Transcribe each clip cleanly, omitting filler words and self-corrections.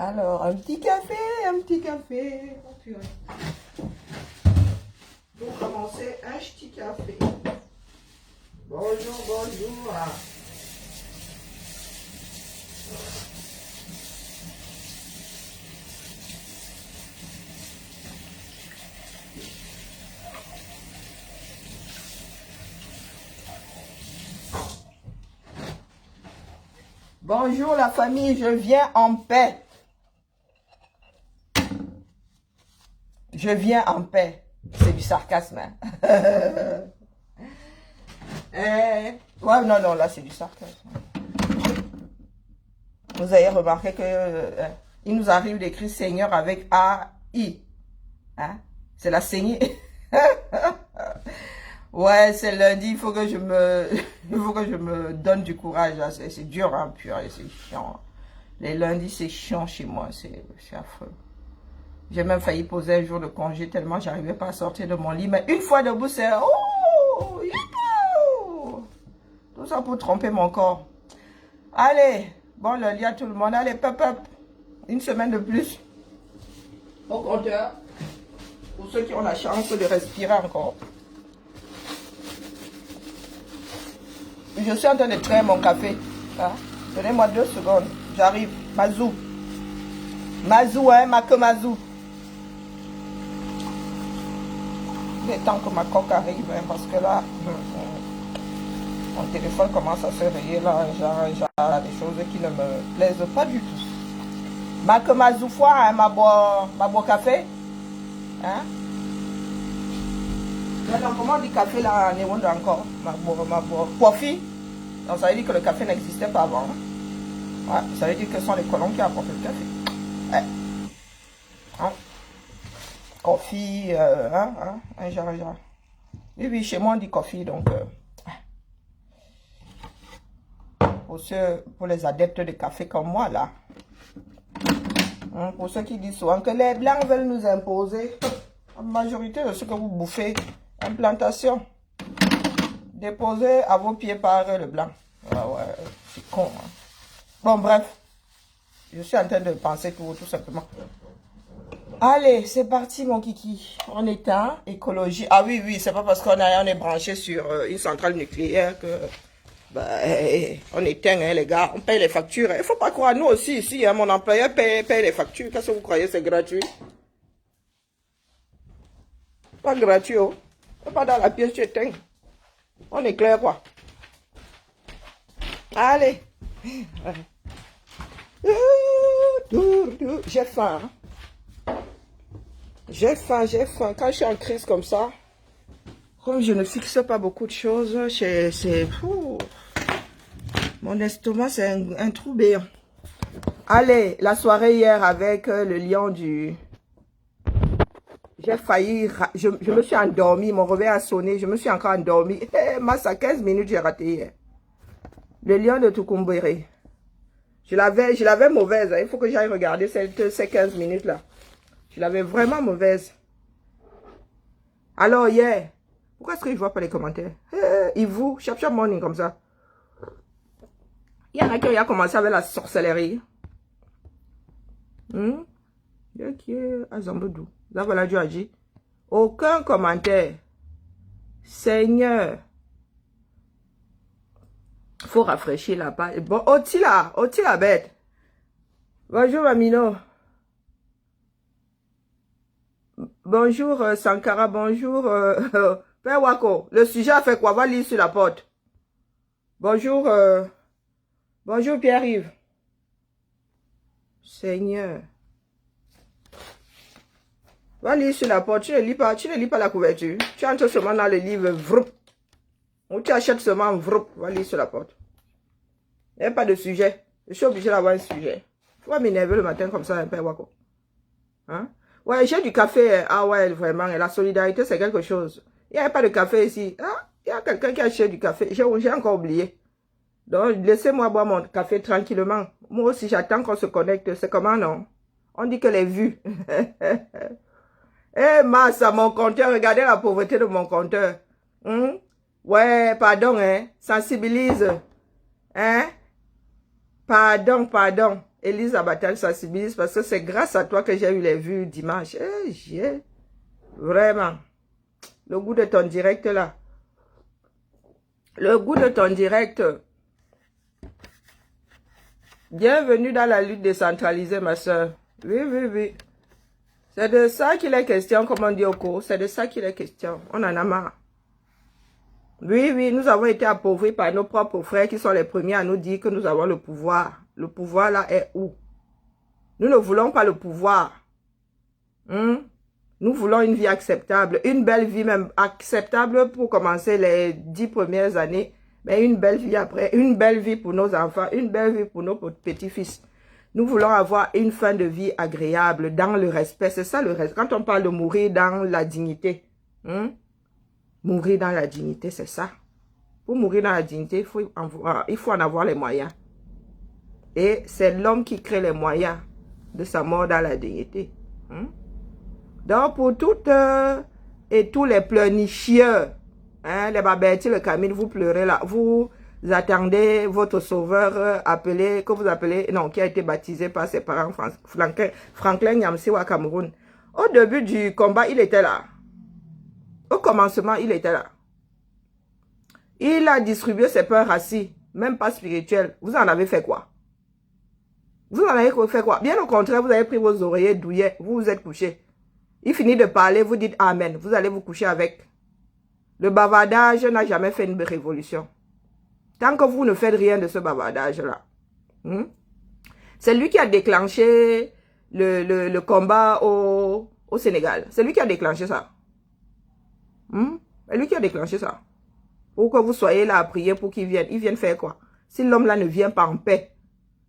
Alors, un petit café, un petit café. Oh, purée. Pour commencer, un petit café. Bonjour, bonjour. Bonjour la famille, je viens en paix. Je viens en paix. C'est du sarcasme. Hein? Ouais, non, non, là c'est du sarcasme. Vous avez remarqué que il nous arrive d'écrire Seigneur avec A-I. Hein? C'est la saignée. Ouais, c'est lundi, il faut que je me donne du courage. C'est dur, hein, purée, c'est chiant. Les lundis, c'est chiant chez moi, c'est affreux. J'ai même failli poser un jour de congé tellement j'arrivais pas à sortir de mon lit. Mais une fois debout, c'est oh, youhou! Tout ça pour tromper mon corps. Allez, bon lundi à tout le monde. Allez, pop, pop. Une semaine de plus. Au compteur. Pour ceux qui ont la chance de respirer encore. Je suis en train de traire mon café. Hein? Donnez-moi 2 secondes. J'arrive. Mazou. Mazou, hein, Mazou. Il est temps que ma coque arrive, hein, parce que là, mon téléphone commence à se rayer. Là, j'ai des choses qui ne me plaisent pas du tout. Mazou foi, hein, ma boire café. Hein? Alors, comment on dit café là en Ewondo encore? Ma boire. Coffee. Donc, ça veut dire que le café n'existait pas avant. Ouais, ça veut dire que ce sont les colons qui apportent le café. Ouais. Hein? Coffee, genre. Oui, chez moi on dit coffee, donc. Pour les adeptes de café comme moi, là. Hein, pour ceux qui disent souvent que les blancs veulent nous imposer, la majorité de ce que vous bouffez, implantation. Déposez à vos pieds par le blanc. Ouais, c'est con. Hein. Bon, bref. Je suis en train de penser tout simplement. Allez, c'est parti, mon kiki. On éteint, écologie. Ah oui, c'est pas parce qu'on est branché sur une centrale nucléaire que... on éteint, hein, les gars. On paye les factures. Il faut pas croire, nous aussi, ici, hein, mon employeur paye les factures. Qu'est-ce que vous croyez, c'est gratuit? Pas gratuit, oh. Pas dans la pièce, tu éteins. On est clair, quoi. Allez. J'ai faim. Hein. J'ai faim. Quand je suis en crise comme ça, comme je ne fixe pas beaucoup de choses, c'est... Mon estomac, c'est un trou béant. Allez, la soirée hier avec le lion du... J'ai failli... Je me suis endormie, mon réveil a sonné, je me suis encore endormie. Massa, 15 minutes, j'ai raté hier. Le lion de Tukumbere. Je l'avais mauvaise. Hein. Il faut que j'aille regarder ces 15 minutes-là. Je l'avais vraiment mauvaise. Alors, hier, pourquoi est-ce que je ne vois pas les commentaires? Et vous, chap morning comme ça. Il y en a qui ont commencé avec la sorcellerie. Qui est à Zambodou. Là, voilà, Dieu a dit. Aucun commentaire. Seigneur. Faut rafraîchir la page. Bon, Oti la bête. Bonjour, Mamino. Bonjour, Sankara. Bonjour, Père Wako. Le sujet a fait quoi? Va lire sur la porte. Bonjour, bonjour, Pierre-Yves. Seigneur. Va lire sur la porte. Tu ne lis pas la couverture. Tu entres seulement dans le livre. Vroup. Ou tu achètes seulement vroup. Va lire sur la porte. Il n'y a pas de sujet. Je suis obligé d'avoir un sujet. Faut pas m'énerver le matin comme ça, un peu, Wako. Hein? Ouais, j'ai du café. Ah ouais, vraiment. Et la solidarité, c'est quelque chose. Il n'y a pas de café ici. Ah, il y a quelqu'un qui a acheté du café. J'ai encore oublié. Donc, laissez-moi boire mon café tranquillement. Moi aussi, j'attends qu'on se connecte. C'est comment, non? On dit que les vues. Eh, massa, mon compteur. Regardez la pauvreté de mon compteur. Ouais, pardon, hein. Sensibilise. Hein? Pardon. Élise Abatal sensibilise parce que c'est grâce à toi que j'ai eu les vues dimanche. J'ai vraiment le goût de ton direct là. Le goût de ton direct. Bienvenue dans la lutte décentralisée, ma soeur. Oui, oui, oui. C'est de ça qu'il est question, comme on dit au cours. C'est de ça qu'il est question. On en a marre. Oui, oui, nous avons été appauvris par nos propres frères qui sont les premiers à nous dire que nous avons le pouvoir. Le pouvoir là est où? Nous ne voulons pas le pouvoir. Nous voulons une vie acceptable, une belle vie même acceptable pour commencer les 10 premières années, mais une belle vie après, une belle vie pour nos enfants, une belle vie pour nos petits-fils. Nous voulons avoir une fin de vie agréable dans le respect. C'est ça le respect. Quand on parle de mourir dans la dignité, mourir dans la dignité, c'est ça. Pour mourir dans la dignité, il faut en avoir les moyens. Et c'est l'homme qui crée les moyens de sa mort dans la dignité. Donc, pour toutes et tous les pleurnichieux, les Babettis, le Camille, vous pleurez là, vous attendez votre sauveur appelé, que vous appelez, non, qui a été baptisé par ses parents, Franklin Nyamsiwa Cameroun. Au début du combat, il était là. Au commencement, il était là. Il a distribué ses peurs assis, même pas spirituels. Vous en avez fait quoi? Vous en avez fait quoi? Bien au contraire, vous avez pris vos oreillers douillets, vous vous êtes couché. Il finit de parler, vous dites Amen. Vous allez vous coucher avec. Le bavardage n'a jamais fait une révolution. Tant que vous ne faites rien de ce bavardage-là. C'est lui qui a déclenché le combat au Sénégal. C'est lui qui a déclenché ça. C'est lui qui a déclenché ça. Pour que vous soyez là à prier pour qu'il vienne. Il vient faire quoi? Si l'homme là ne vient pas en paix,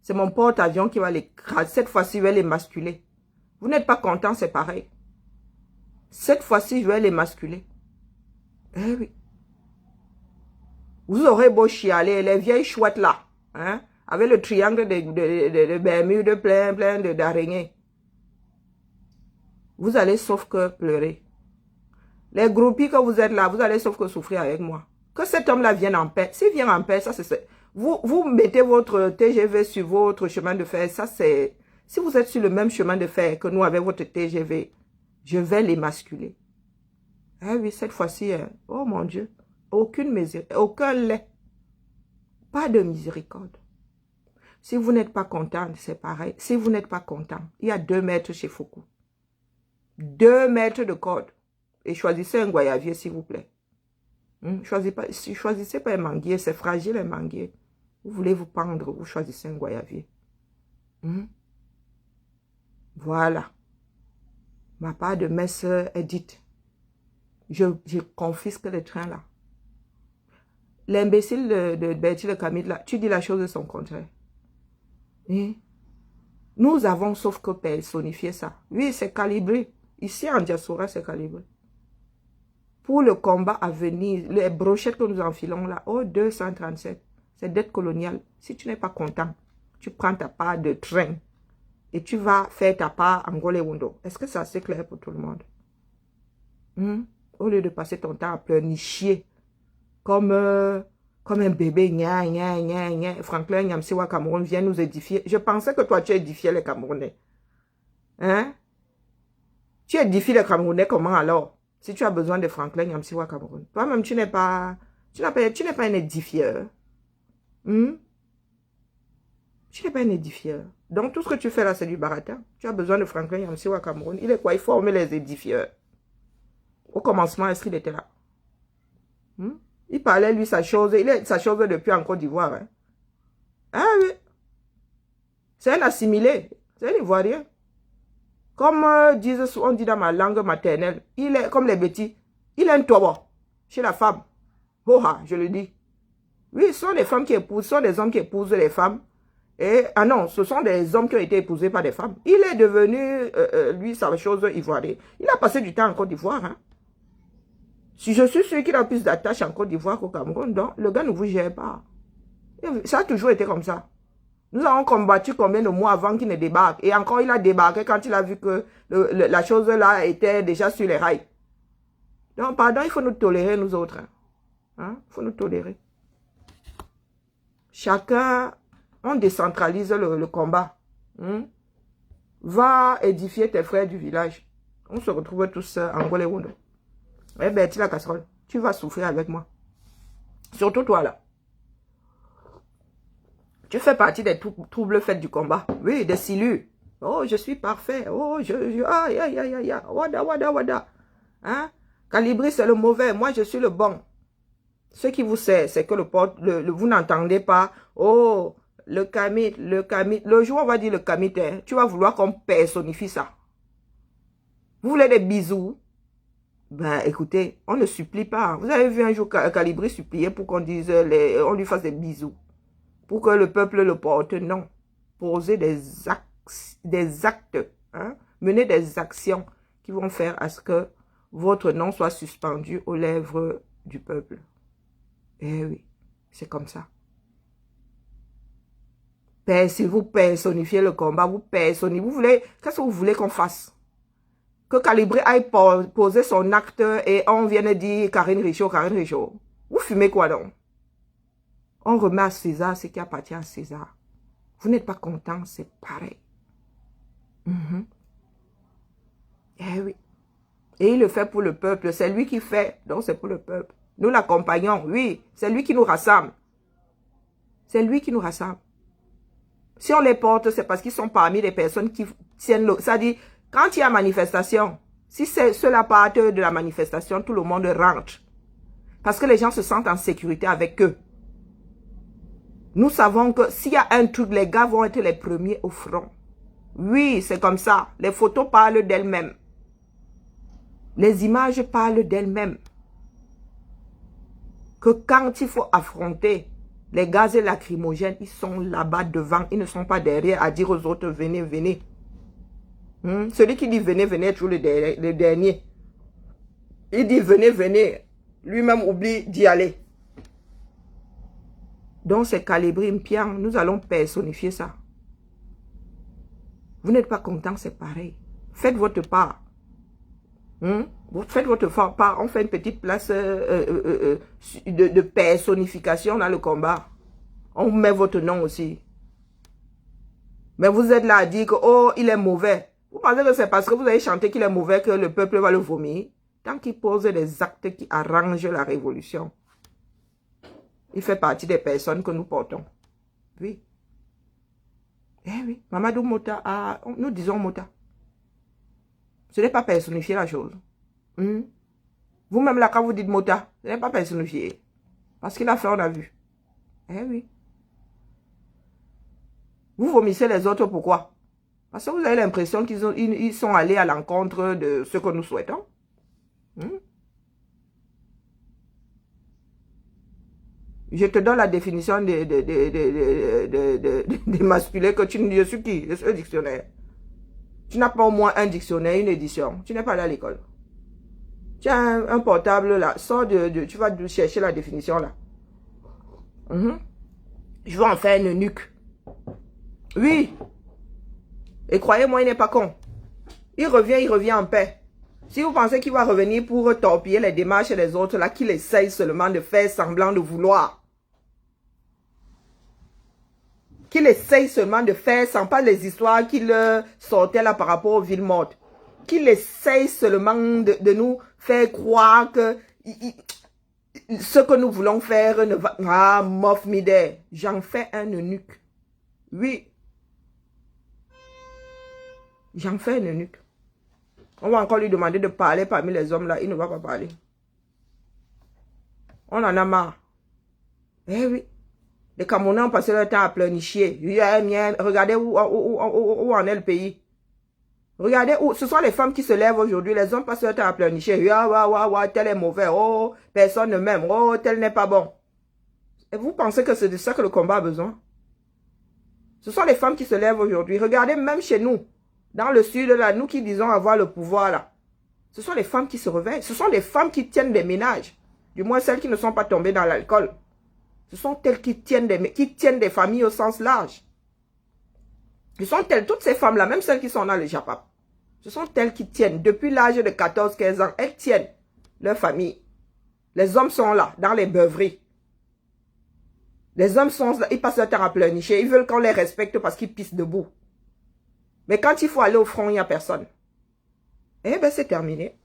c'est mon porte-avions qui va l'écraser. Cette fois-ci, je vais les masculer. Vous n'êtes pas content, c'est pareil. Cette fois-ci, je vais les masculer. Eh oui. Vous aurez beau chialer, les vieilles chouettes là, avec le triangle de Bermude plein d'araignées. Vous allez sauf que pleurer. Les groupies que vous êtes là, vous allez sauf que souffrir avec moi. Que cet homme-là vienne en paix. S'il vient en paix, ça c'est... Vous mettez votre TGV sur votre chemin de fer. Ça c'est... Si vous êtes sur le même chemin de fer que nous avec votre TGV, je vais les masculer. Ah oui, cette fois-ci, oh mon Dieu, aucun lait. Pas de miséricorde. Si vous n'êtes pas content, c'est pareil. Si vous n'êtes pas content, il y a 2 mètres chez Foucault. 2 mètres de corde. Et choisissez un goyavier, s'il vous plaît. Choisissez pas un manguier, c'est fragile un manguier. Vous voulez vous pendre, vous choisissez un goyavier. Voilà. Ma part de messe est dite. Je confisque le train là. L'imbécile de Bertie le Camille là, tu dis la chose de son contraire. Nous avons sauf que personnifié ça. Oui, c'est calibré. Ici en diaspora, c'est calibré. Pour le combat à venir, les brochettes que nous enfilons là, 237, c'est dette coloniale. Si tu n'es pas content, tu prends ta part de train et tu vas faire ta part en Golewundo. Est-ce que c'est assez clair pour tout le monde? Au lieu de passer ton temps à pleurnicher comme un bébé, Franklin Nyamsiwa Cameroun vient nous édifier. Je pensais que toi, tu édifiais les Camerounais. Tu édifies les Camerounais comment alors? Si tu as besoin de Franklin Nyamsiwa Cameroun. Toi-même, tu n'es pas un édifieur. Tu n'es pas un édifieur. Donc, tout ce que tu fais là, c'est du baratin. Tu as besoin de Franklin Nyamsiwa Cameroun. Il est quoi? Il forme les édifieurs. Au commencement, est-ce qu'il était là? Il parlait, lui, sa chose. Il est sa chose depuis en Côte d'Ivoire. Ah oui. C'est un assimilé. C'est un Ivoirien. Comme on dit dans ma langue maternelle, il est comme les bêtis. Il est un toba chez la femme. Oha, je le dis. Oui, ce sont des femmes qui épousent, ce sont des hommes qui épousent les femmes. Et, ah non, ce sont des hommes qui ont été épousés par des femmes. Il est devenu, lui, sa chose ivoirienne. Il a passé du temps en Côte d'Ivoire. Si je suis sûr qu'il a plus d'attaches en Côte d'Ivoire qu'au Cameroun, donc le gars ne vous gère pas. Ça a toujours été comme ça. Nous avons combattu combien de mois avant qu'il ne débarque. Et encore, il a débarqué quand il a vu que la chose là était déjà sur les rails. Donc, pardon, il faut nous tolérer, nous autres. Il faut nous tolérer. Chacun, on décentralise le combat. Va édifier tes frères du village. On se retrouve tous en Goléwondo. Eh ben, tu la casserole. Tu vas souffrir avec moi. Surtout toi là. Tu fais partie des troubles faits du combat. Oui, des silures. Oh, je suis parfait. Oh, aïe, aïe, aïe, aïe. Wada, wada, wada. Hein? Calibri, c'est le mauvais. Moi, je suis le bon. Ce qui vous sert, c'est que vous n'entendez pas. Oh, le kamit. Le jour où on va dire le kamit, hein, tu vas vouloir qu'on personnifie ça. Vous voulez des bisous? Ben, écoutez, on ne supplie pas. Vous avez vu un jour Calibri supplier pour qu'on dise, on lui fasse des bisous. Pour que le peuple le porte? Non. Poser des actes, hein? Mener des actions qui vont faire à ce que votre nom soit suspendu aux lèvres du peuple. Eh oui, c'est comme ça. Si vous personnifiez le combat, vous voulez, qu'est-ce que vous voulez qu'on fasse? Que Calibri aille poser son acte et on vienne dire Karine Richaud. Vous fumez quoi donc? On remet à César ce qui appartient à César. Vous n'êtes pas content, c'est pareil. Eh oui. Et il le fait pour le peuple. C'est lui qui fait, donc c'est pour le peuple. Nous l'accompagnons, oui. C'est lui qui nous rassemble. C'est lui qui nous rassemble. Si on les porte, c'est parce qu'ils sont parmi les personnes qui tiennent le... C'est-à-dire, quand il y a manifestation, si cela part de la manifestation, tout le monde rentre. Parce que les gens se sentent en sécurité avec eux. Nous savons que s'il y a un truc, les gars vont être les premiers au front. Oui, c'est comme ça. Les photos parlent d'elles-mêmes. Les images parlent d'elles-mêmes. Que quand il faut affronter les gaz et lacrymogènes, ils sont là-bas devant. Ils ne sont pas derrière à dire aux autres, venez, venez. Celui qui dit venez, venez est toujours le dernier. Il dit venez, venez. Lui-même oublie d'y aller. Donc c'est Calibri Mpiang. Nous allons personnifier ça. Vous n'êtes pas content, c'est pareil. Faites votre part. Faites votre part. On fait une petite place de personnification dans le combat. On met votre nom aussi. Mais vous êtes là à dire que, oh, il est mauvais. Vous pensez que c'est parce que vous avez chanté qu'il est mauvais que le peuple va le vomir? Tant qu'il pose des actes qui arrangent la révolution, il fait partie des personnes que nous portons. Oui. Eh oui. Mamadou Mota, nous disons Mota. Ce n'est pas personnifier la chose. Vous-même là, quand vous dites Mota, ce n'est pas personnifié. Parce qu'il a fait, on a vu. Eh oui. Vous vomissez les autres, pourquoi? Parce que vous avez l'impression qu'ils sont allés à l'encontre de ce que nous souhaitons. Je te donne la définition des masculins que tu ne dis. Je suis qui? Je suis un dictionnaire. Tu n'as pas au moins un dictionnaire, une édition. Tu n'es pas allé à l'école. Tu as un portable là. Sors tu vas chercher la définition là. Je vais en faire une nuque. Oui. Et croyez-moi, il n'est pas con. Il revient en paix. Si vous pensez qu'il va revenir pour torpiller les démarches des autres là, qu'il essaye seulement de faire semblant de vouloir. Qu'il essaye seulement de faire, sans pas les histoires qu'il sortait là par rapport aux villes mortes. Qu'il essaye seulement de nous faire croire que ce que nous voulons faire ne va... Ah, mof midé, j'en fais un eunuque. Oui. J'en fais un eunuque. On va encore lui demander de parler parmi les hommes là, il ne va pas parler. On en a marre. Eh oui. Les Camerounais ont passé leur temps à pleurnicher. Regardez où en est le pays. Regardez où. Ce sont les femmes qui se lèvent aujourd'hui. Les hommes passent leur temps à pleurnicher. Tel est mauvais. Oh, personne ne m'aime. Oh, tel n'est pas bon. Et vous pensez que c'est de ça que le combat a besoin? Ce sont les femmes qui se lèvent aujourd'hui. Regardez même chez nous. Dans le sud, là, nous qui disons avoir le pouvoir, là. Ce sont les femmes qui se réveillent. Ce sont les femmes qui tiennent des ménages. Du moins, celles qui ne sont pas tombées dans l'alcool. Ce sont elles qui tiennent des familles au sens large. Ce sont elles, toutes ces femmes-là, même celles qui sont dans le Japap. Ce sont elles qui tiennent. Depuis l'âge de 14-15 ans, elles tiennent leur famille. Les hommes sont là, dans les beuveries. Les hommes sont là, ils passent leur temps à pleurnicher. Ils veulent qu'on les respecte parce qu'ils pissent debout. Mais quand il faut aller au front, il n'y a personne. Eh bien, c'est terminé.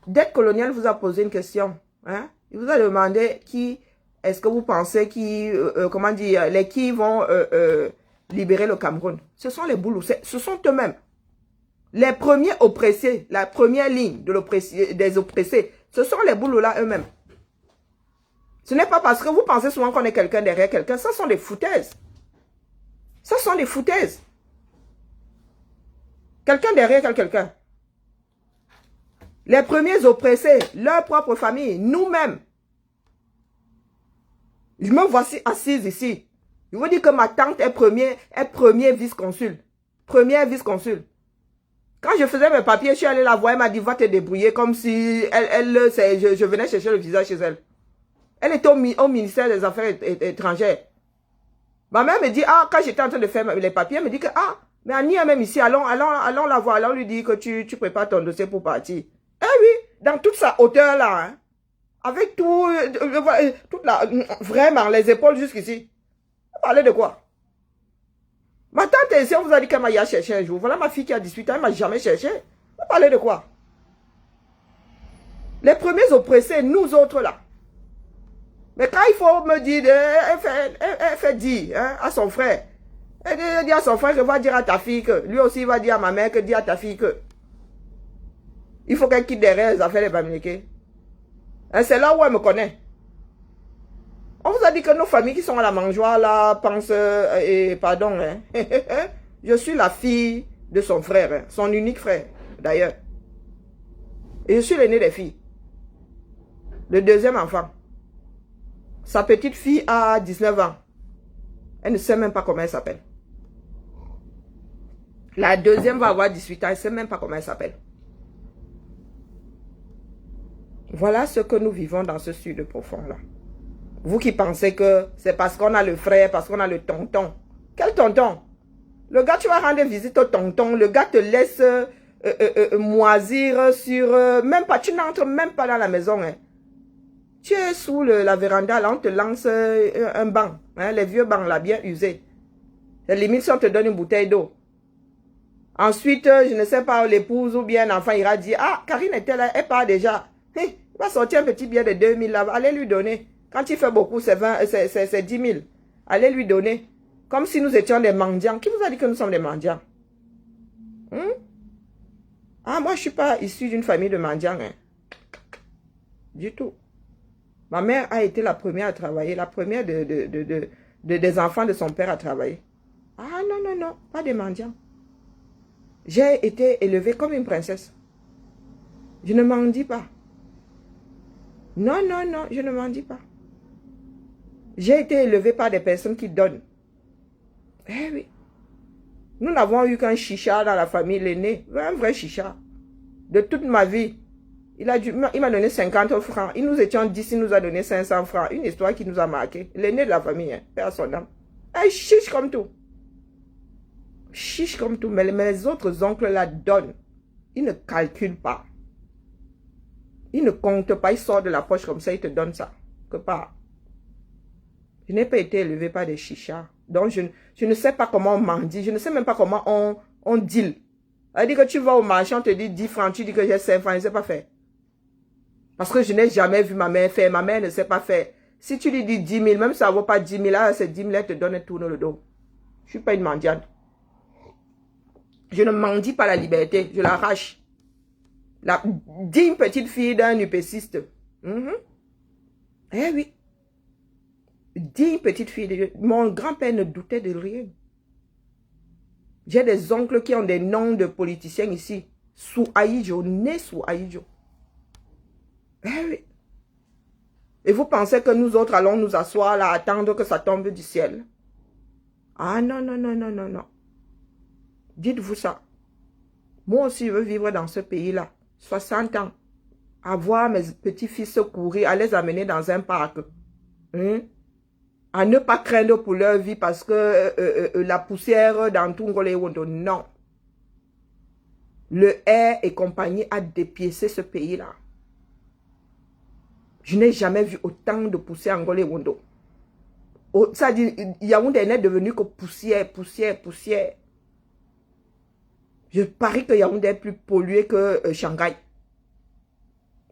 Dette coloniale vous a posé une question. Hein? Il vous a demandé qui est-ce que vous pensez qui, comment dire, les qui vont libérer le Cameroun. Ce sont les Boulous, ce sont eux-mêmes. Les premiers oppressés, la première ligne des oppressés, ce sont les Boulous là eux-mêmes. Ce n'est pas parce que vous pensez souvent qu'on est quelqu'un derrière quelqu'un, ça sont des foutaises. Ça sont des foutaises. Quelqu'un derrière quelqu'un. Les premiers oppressés, leur propre famille, nous-mêmes. Je me voici assise ici. Je vous dis que ma tante est première vice-consul. Première vice-consul. Quand je faisais mes papiers, je suis allée la voir, elle m'a dit, va te débrouiller, comme si je venais chercher le visa chez elle. Elle était au ministère des Affaires étrangères. Ma mère me dit, ah, quand j'étais en train de faire les papiers, elle me dit que, ah, mais Annie est même ici, allons la voir, allons lui dire que tu prépares ton dossier pour partir. Eh oui, dans toute sa hauteur là, hein, avec tout, vraiment, les épaules jusqu'ici. Vous parlez de quoi? Ma tante est ici, on vous a dit qu'elle m'a cherché un jour. Voilà ma fille qui a 18 ans, elle ne m'a jamais cherché. Vous parlez de quoi? Les premiers oppressés, nous autres là. Mais quand il faut me dire, elle fait dire hein, à son frère. Elle dit à son frère que va dire à ta fille que, lui aussi va dire à ma mère que dit à ta fille que. Il faut qu'elle quitte derrière les affaires des Bamileke. Hein, c'est là où elle me connaît. On vous a dit que nos familles qui sont à la mangeoire là pensent, pardon, hein, je suis la fille de son frère, hein, son unique frère d'ailleurs. Et je suis l'aîné des filles. Le deuxième enfant. Sa petite fille a 19 ans. Elle ne sait même pas comment elle s'appelle. La deuxième va avoir 18 ans, elle ne sait même pas comment elle s'appelle. Voilà ce que nous vivons dans ce sud profond-là. Vous qui pensez que c'est parce qu'on a le frère, parce qu'on a le tonton. Quel tonton? Le gars, tu vas rendre visite au tonton, le gars te laisse moisir sur... même pas, tu n'entres même pas dans la maison. Hein. Tu es sous la véranda, là, on te lance un banc. Hein, les vieux bancs, là, bien usés. C'est limite si on te donne une bouteille d'eau. Ensuite, je ne sais pas, l'épouse ou bien l'enfant ira dire, ah, Karine était là, elle part déjà. Il va sortir un petit billet de 2000 là, allez lui donner. Quand il fait beaucoup, c'est 10 000. Allez lui donner. Comme si nous étions des mendiants. Qui vous a dit que nous sommes des mendiants? Ah, moi, je ne suis pas issue d'une famille de mendiants. Hein. Du tout. Ma mère a été la première à travailler. La première des enfants de son père à travailler. Ah, non, non, non. Pas des mendiants. J'ai été élevée comme une princesse. Je ne mendie pas. Non, non, non, je ne mendie pas. J'ai été élevée par des personnes qui donnent. Eh oui. Nous n'avons eu qu'un chicha dans la famille, l'aîné. Un vrai chicha. De toute ma vie. Il m'a donné 50 francs. Nous étions 10, il nous a donné 500 francs. Une histoire qui nous a marqué. L'aîné de la famille, hein, père son âme. Un chiche comme tout. Chiche comme tout. Mais les autres oncles là donnent. Ils ne calculent pas. Ils ne comptent pas. Ils sortent de la poche comme ça, ils te donnent ça. Que pas. Je n'ai pas été élevé par des chichas. Donc, je ne sais pas comment on mendie. Je ne sais même pas comment on deal. Elle dit que tu vas au marché, on te dit 10 francs, tu dis que j'ai 5 francs, je ne sais pas faire. Parce que je n'ai jamais vu ma mère faire. Ma mère ne sait pas faire. Si tu lui dis 10 000, même si ça ne vaut pas 10 000, là, c'est 10 000, elle te donne et tourne le dos. Je ne suis pas une mendiante. Je ne mendie pas la liberté, je l'arrache. La digne petite fille d'un upéciste. Eh oui. Digne petite fille. Mon grand-père ne doutait de rien. J'ai des oncles qui ont des noms de politiciens ici. Sous Aïdjo, né sous Aïdjo. Eh oui. Et vous pensez que nous autres allons nous asseoir là, attendre que ça tombe du ciel? Ah non, non, non, non, non, non. Dites-vous ça. Moi aussi, je veux vivre dans ce pays-là. 60 ans. Avoir mes petits-fils courir, à les amener dans un parc. À ne pas craindre pour leur vie parce que la poussière dans tout Ngolewondo, non. Le air et compagnie a dépiécé ce pays-là. Je n'ai jamais vu autant de poussière en Ngolewondo. Ça dit, Yaoundé n'est devenu que poussière, poussière, poussière. Je parie que Yaoundé est plus pollué que Shanghai.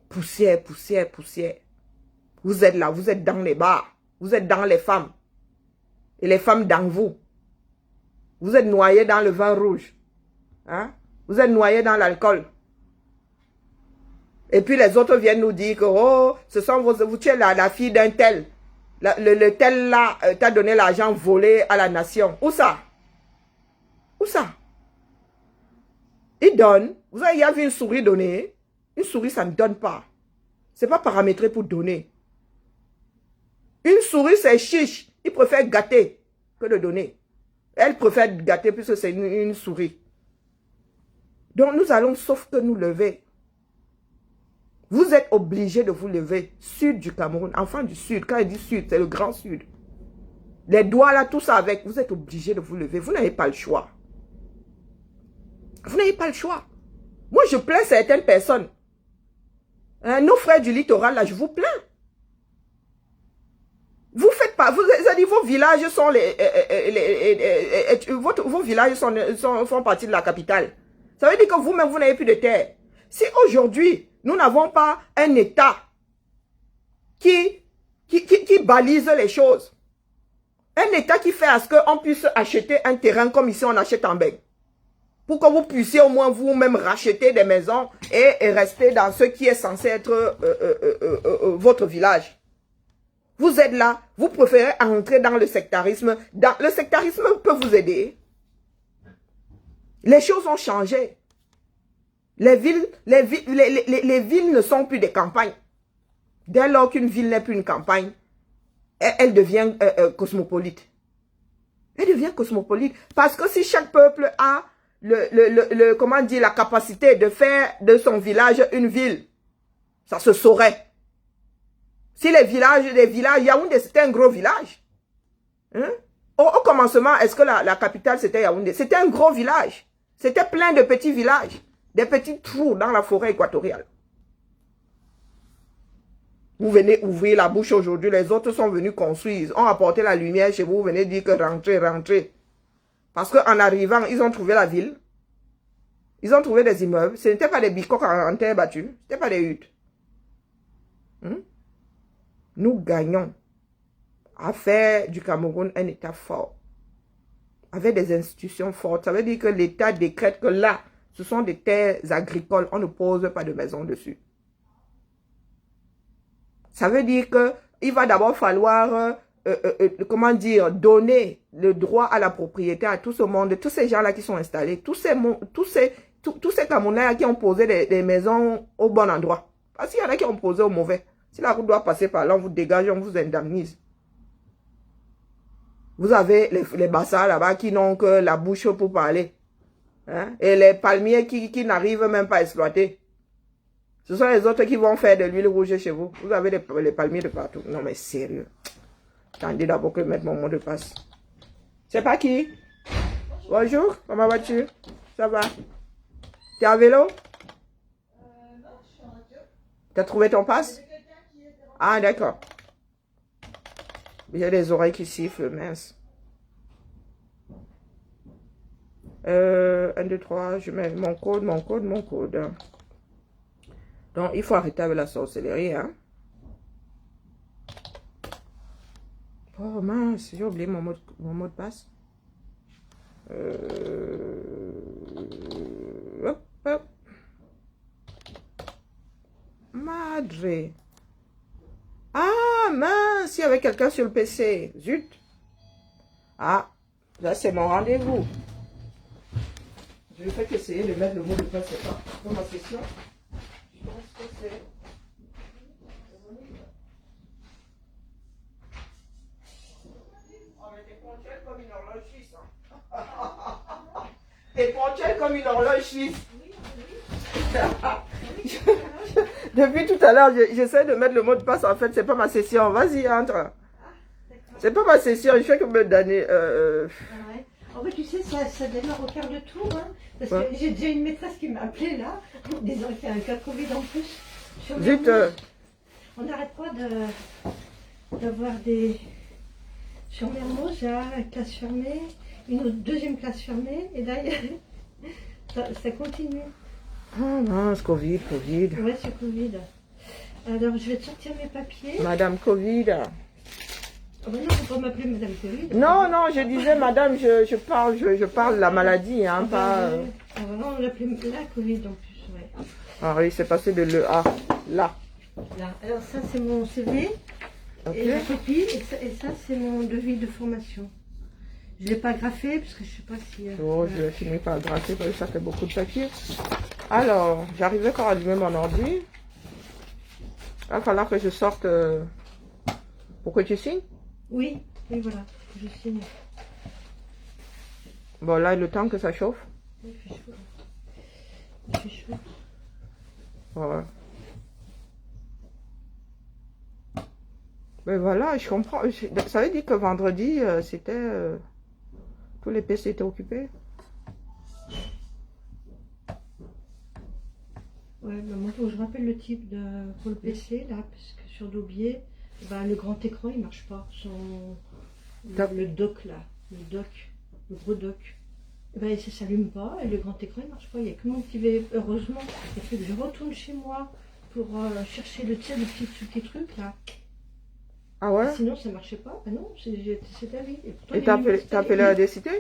Poussière, poussière, poussière. Vous êtes là, vous êtes dans les bars. Vous êtes dans les femmes. Et les femmes dans vous. Vous êtes noyés dans le vin rouge. Hein? Vous êtes noyés dans l'alcool. Et puis les autres viennent nous dire que oh, ce sont vous tu es la fille d'un tel. Le tel là t'a donné l'argent volé à la nation. Où ça? Où ça? Il donne. Vous avez vu une souris donner? Une souris, ça ne donne pas. C'est pas paramétré pour donner. Une souris, c'est chiche. Il préfère gâter que de donner. Elle préfère gâter puisque c'est une souris. Donc nous allons sauf que nous lever. Vous êtes obligés de vous lever. Sud du Cameroun, enfant du Sud. Quand il dit Sud, c'est le grand Sud. Les doigts là, tout ça avec. Vous êtes obligés de vous lever. Vous n'avez pas le choix. Vous n'avez pas le choix. Moi, je plains certaines personnes. Hein, nos frères du littoral, là, je vous plains. Vous faites pas, vous avez dit vos villages sont vos villages font partie de la capitale. Ça veut dire que vous-même, vous n'avez plus de terre. Si aujourd'hui, nous n'avons pas un État qui balise les choses, un État qui fait à ce qu'on puisse acheter un terrain comme ici on achète en Bègue, pour que vous puissiez au moins vous-même racheter des maisons et rester dans ce qui est censé être votre village. Vous êtes là, vous préférez entrer dans le sectarisme. Le sectarisme peut vous aider. Les choses ont changé. Les villes ne sont plus des campagnes. Dès lors qu'une ville n'est plus une campagne, elle devient cosmopolite. Elle devient cosmopolite. Parce que si chaque peuple a comment dire, la capacité de faire de son village une ville, ça se saurait. Si les villages, Yaoundé, c'était un gros village. Hein? Au commencement, est-ce que la capitale, c'était Yaoundé? C'était un gros village. C'était plein de petits villages. Des petits trous dans la forêt équatoriale. Vous venez ouvrir la bouche aujourd'hui, les autres sont venus construire, ont apporté la lumière chez vous, vous venez dire que rentrez, rentrez. Parce qu'en arrivant, ils ont trouvé la ville. Ils ont trouvé des immeubles. Ce n'était pas des bicoques en terre battue. Ce n'était pas des huttes. Nous gagnons à faire du Cameroun un État fort. Avec des institutions fortes. Ça veut dire que l'État décrète que là, ce sont des terres agricoles. On ne pose pas de maison dessus. Ça veut dire qu'il va d'abord falloir, comment dire, donner le droit à la propriété à tout ce monde, tous ces gens-là qui sont installés, tous ces Camerounais qui ont posé des maisons au bon endroit. Parce qu'il y en a qui ont posé au mauvais. Si la route doit passer par là, on vous dégage, on vous indemnise. Vous avez les bassins là-bas qui n'ont que la bouche pour parler. Hein? Et les palmiers qui n'arrivent même pas à exploiter. Ce sont les autres qui vont faire de l'huile rouge chez vous. Vous avez les palmiers de partout. Non mais sérieux. Attendez d'abord que je mette mon mot de passe. C'est pas qui? Bonjour, comment vas-tu? Ça va? T'es à vélo? Non, je suis en radio. T'as trouvé ton passe? C'est quelqu'un qui était en... Ah d'accord. J'ai les oreilles qui sifflent, mince. 1, 2, 3, je mets mon code. Donc, il faut arrêter avec la sorcellerie, hein. Oh mince, j'ai oublié mon mot de passe. Hop, hop. Madre. Ah mince, il y avait quelqu'un sur le PC. Zut. Ah, là c'est mon rendez-vous. Je vais faire qu'essayer de mettre le mot de passe, c'est pas dans ma session. Je pense que c'est... Oh, mais t'es ponctuel comme une horloge suisse, hein. T'es ponctuel comme une horloge suisse. Depuis tout à l'heure, j'essaie de mettre le mot de passe. En fait, c'est pas ma session. Vas-y, entre. C'est pas ma session. Je fais que me donner... Ouais. En fait, tu sais, ça démarre au quart de tour. Hein, parce que j'ai déjà une maîtresse qui m'a appelé là, en disant qu'il y a un cas Covid en plus. Zut. On n'arrête pas d'avoir des... Sur Mermoz, il y a une classe fermée, une autre deuxième classe fermée. Et là, il y a Ça continue. Oh mince, Covid. Ouais, c'est Covid. Alors, je vais te sortir mes papiers. Madame Covid. Oh, ben non, faut pas m'appeler Madame Covid. Non, non, je disais, madame, je parle de la maladie, hein, pas... Ouais. Ah, vraiment, on l'appelait la Covid en plus, ouais. Ah oui, c'est passé de le à là. Là. Alors, ça, c'est mon CV. Ok. Et la copie. Et ça c'est mon devis de formation. Je ne l'ai pas graffé parce que je ne sais pas si... Oh, je vais finir par gratter parce que ça fait beaucoup de papier. Alors, j'arrivais quand à allumer mon ordi. Il va falloir que je sorte pour que tu signes. Oui, voilà. Je signe. Bon, là, le temps que ça chauffe. Il fait chaud. Il fait chaud. Ouais. Mais voilà, je comprends. Ça veut dire que vendredi, c'était... tous les PC étaient occupés. Ouais, bah moi, faut que je rappelle le type pour le PC, là, parce que sur Dobier, bah, le grand écran, il marche pas. Le dock, là, le gros dock. Ben, ça s'allume pas, et le grand écran, il marche pas. Il n'y a que mon petit V. Heureusement, il fait que je retourne chez moi pour chercher le petit truc, là. Ah ouais? Sinon, ça marchait pas. Ah non, c'est ta vie. Et t'as appelé la DCT?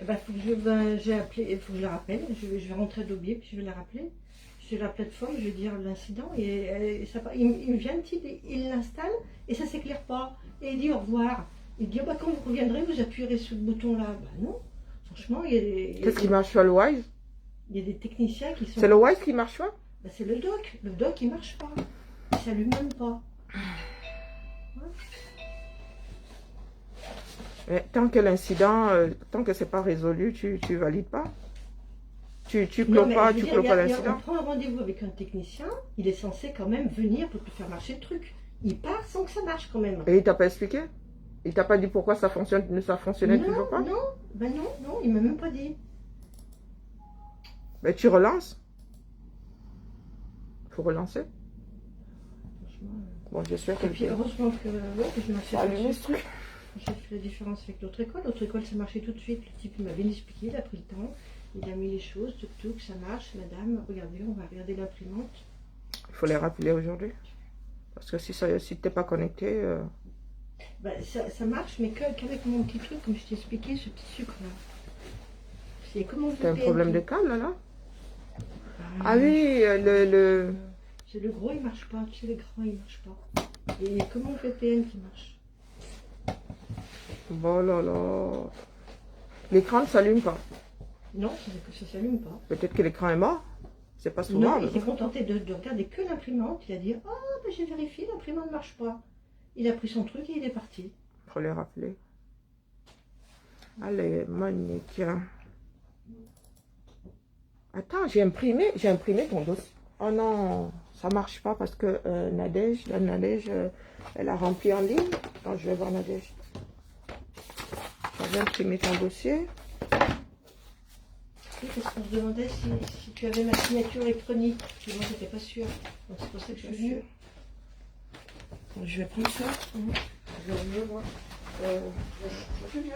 Eh ben, j'ai appelé, il faut que je la rappelle. Je vais rentrer à Dobier, puis je vais la rappeler. Sur la plateforme, je vais dire l'incident. Et il vient, il l'installe, et ça s'éclaire pas. Et il dit au revoir. Il dit, oh, bah, quand vous reviendrez, vous appuierez sur le bouton-là. Bah non, franchement, Qu'est-ce qui marche sur le Wise? Il y a des techniciens qui sont... C'est le Wise qui marche pas? Bah, c'est le dock. Le dock, il marche pas. Il s'allume même pas. Mais tant que l'incident, tant que c'est pas résolu, tu valides pas? Tu clôt pas, tu clôt pas l'incident? On prend un rendez-vous avec un technicien, il est censé quand même venir pour te faire marcher le truc. Il part sans que ça marche quand même. Et il t'a pas expliqué? Il t'a pas dit pourquoi ça fonctionnait toujours pas? Non, ben non, il m'a même pas dit. Mais tu relances? Faut relancer? Bon, j'espère que... Et puis heureusement que je m'en suis allumé ce truc. J'ai fait la différence avec l'autre école. L'autre école, ça marchait tout de suite. Le type, il m'avait expliqué, il a pris le temps. Il a mis les choses, tout, ça marche. Madame, regardez, on va regarder l'imprimante. Il faut les rappeler aujourd'hui. Parce que si t'es pas connecté... Ben, ça marche, mais qu'avec mon petit truc, comme je t'ai expliqué, ce petit sucre-là. C'est comment T'as un problème de câble, là? Ah oui, c'est le gros, il marche pas. Tu sais, le grand, il marche pas. Et il y a que mon VPN qui marche. Bon là là. L'écran ne s'allume pas. Non, ça s'allume pas. Peut-être que l'écran est mort. C'est pas souvent. Non, il s'est contenté de regarder que l'imprimante. Il a dit, oh, ben, j'ai vérifié, l'imprimante ne marche pas. Il a pris son truc et il est parti. Faut les rappeler. Allez, Monique. Attends, j'ai imprimé ton dossier. Oh non, ça marche pas parce que Nadège, elle a rempli en ligne. Attends, je vais voir Nadège. J'avais imprimé ton dossier. Oui, parce qu'on se demandait si tu avais ma signature électronique. Et moi, j'étais pas sûre. Donc c'est pour ça que je suis venue. Donc, je vais prendre ça. Je vais voir. Je viens.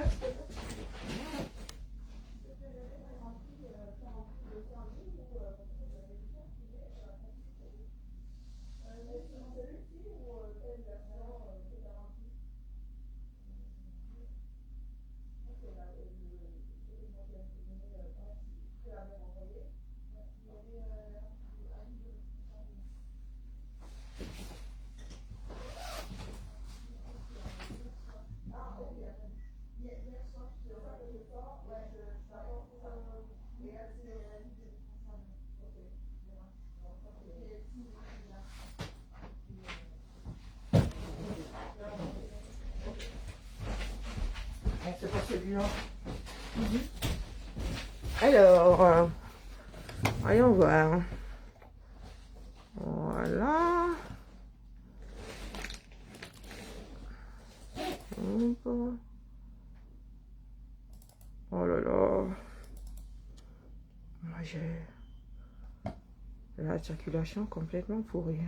C'est pas celui-là. Alors, voyons voir. Voilà. Oh là là. Moi j'ai la circulation complètement pourrie.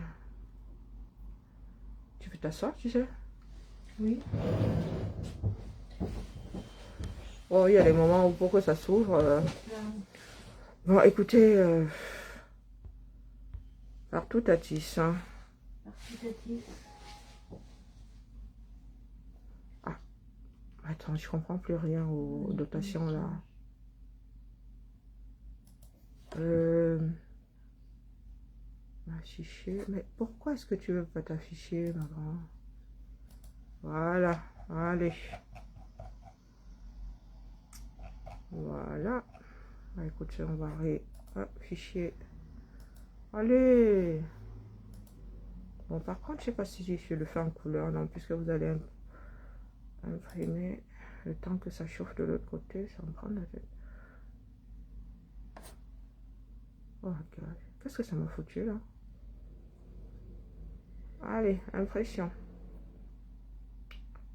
Tu peux t'asseoir, tu sais? Oui. Oh, il y a des moments où pour que ça s'ouvre, Bon, écoutez, partout à tisse, hein. Partout à tisse. Attends, je comprends plus rien aux dotations là. Afficher. Mais pourquoi est-ce que tu veux pas t'afficher, ma grande? Voilà, allez. Voilà. Ah, écoutez, on va réafficher. Allez. Bon, par contre, je sais pas si je le fais en couleur, non, puisque vous allez imprimer. Le temps que ça chauffe de l'autre côté, ça me prend la tête. Oh, God. Qu'est-ce que ça m'a foutu, là? Allez, impression.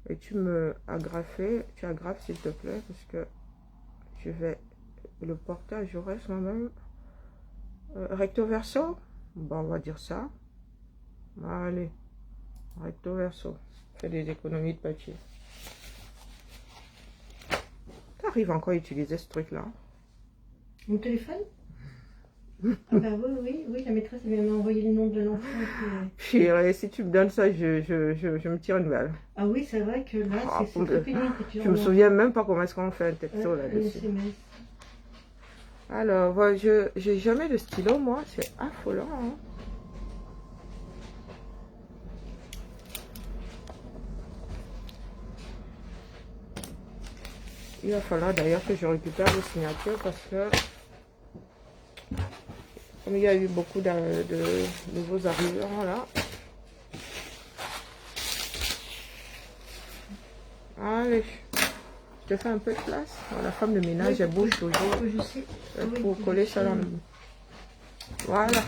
Et tu me agrafes, tu agrafes s'il te plaît, parce que je vais le porter à Jaurès moi-même. Recto verso. Bon, on va dire ça. Allez, recto verso. Fais des économies de papier. T'arrives encore à utiliser ce truc-là? Mon téléphone? Ah bah oui, la maîtresse vient m'envoyer le nom de l'enfant. Chérie, si tu me donnes ça, je me tire une balle. Ah oui, c'est vrai que là, c'est très pénible que tu Je me souviens même pas comment est-ce qu'on fait un texto là-dessus. Alors, voilà, j'ai jamais de stylo, moi, c'est affolant. Hein. Il va falloir d'ailleurs que je récupère vos signatures parce que comme il y a eu beaucoup de nouveaux arrivants là. Allez, je te fais un peu de place. La femme de ménage, elle bouge toujours. Je sais. Pour coller ça dans le... Voilà.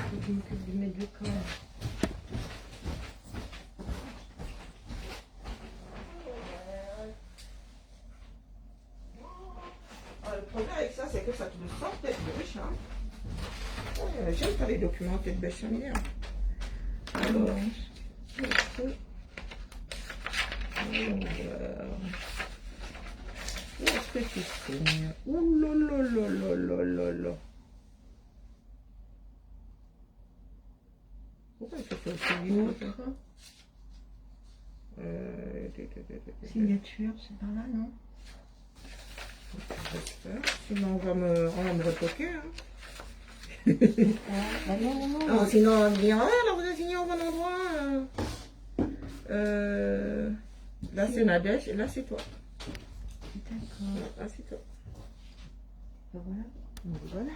Le problème avec ça, c'est que ça te le sort tête bêche. Hein. J'aime pas les documents tête bêche. Alors, où est-ce que tu signes? Ouh là là là là là là là. Pourquoi ça fait aussi vite? Signature, c'est par là, non? Sinon on va me retoquer. Hein. Non. Sinon on va me dire, ah là vous avez signé au bon endroit. Là c'est Nadège et là c'est toi. D'accord. Là c'est toi. Voilà.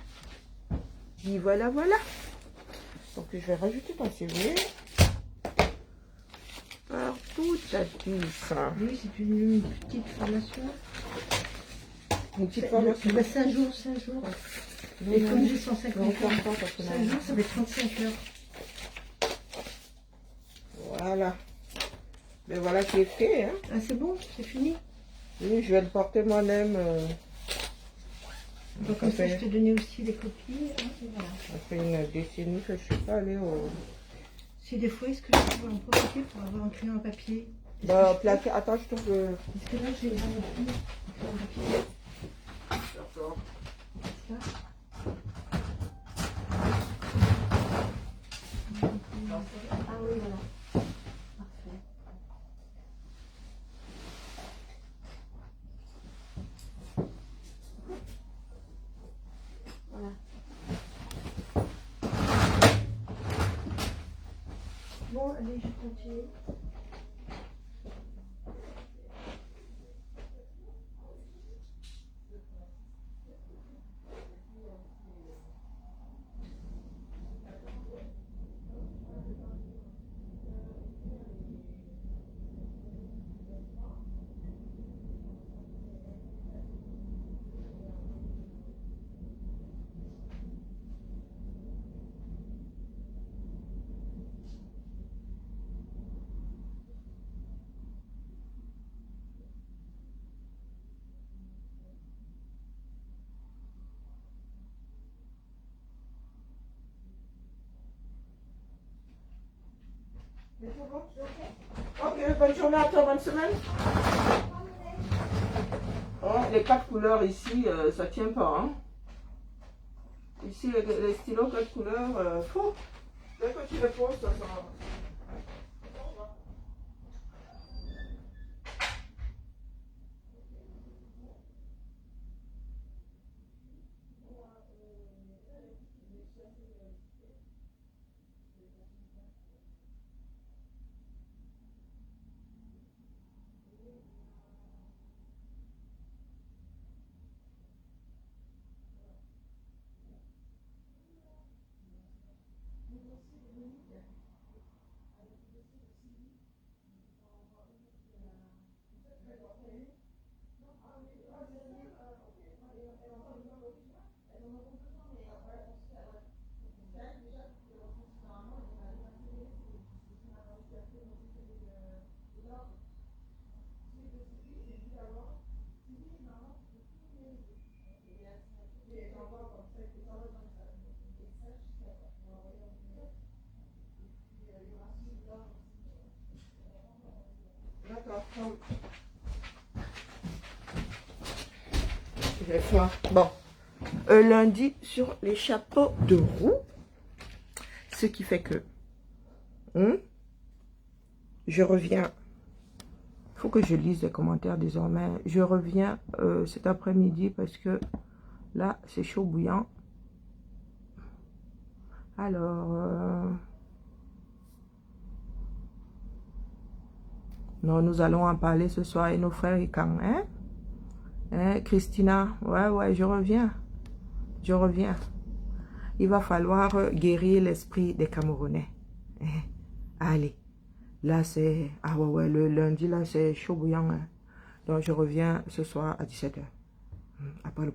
Et voilà. Donc je vais rajouter ton CV. Partout à tous. Oui, c'est une petite formation. Une petite formation. 5 jours. Et comme j'ai 150 heures, 5 jours, ça fait 35 heures. Voilà. Mais voilà qui est fait. Hein. Ah, c'est bon, c'est fini. Oui, je vais le porter moi-même. Donc, comme ça, je t'ai donné aussi les copies. Hein, et voilà. Ça fait une décennie que je ne suis pas allée au... Si des fois, est-ce que je peux en profiter pour avoir un crayon à papier? Bah, plaqué. Attends, je trouve que... Parce que là, j'ai un papier. D'accord. Ça. Ah oui, voilà. Parfait. Voilà. Bon, allez, je continue. Ok, bonne journée à toi, bonne semaine. Oh, les 4 couleurs ici, ça tient pas. Hein. Ici, les stylos, quelle couleur fou. Dès que tu les poses, ça sera... D'accord. J'ai faim. Bon. Lundi sur les chapeaux de roue. Ce qui fait que je reviens. Il faut que je lise les commentaires désormais. Je reviens cet après-midi parce que là, c'est chaud bouillant. Alors, non, nous allons en parler ce soir et nos frères et quand, hein, Christina, ouais, je reviens. Je reviens. Il va falloir guérir l'esprit des Camerounais. Allez. Là, c'est... Ah ouais, le lundi, là, c'est chaud bouillant. Hein. Donc, je reviens ce soir à 17 h. Après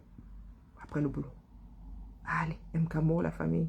le boulot. Allez, MKMO, la famille.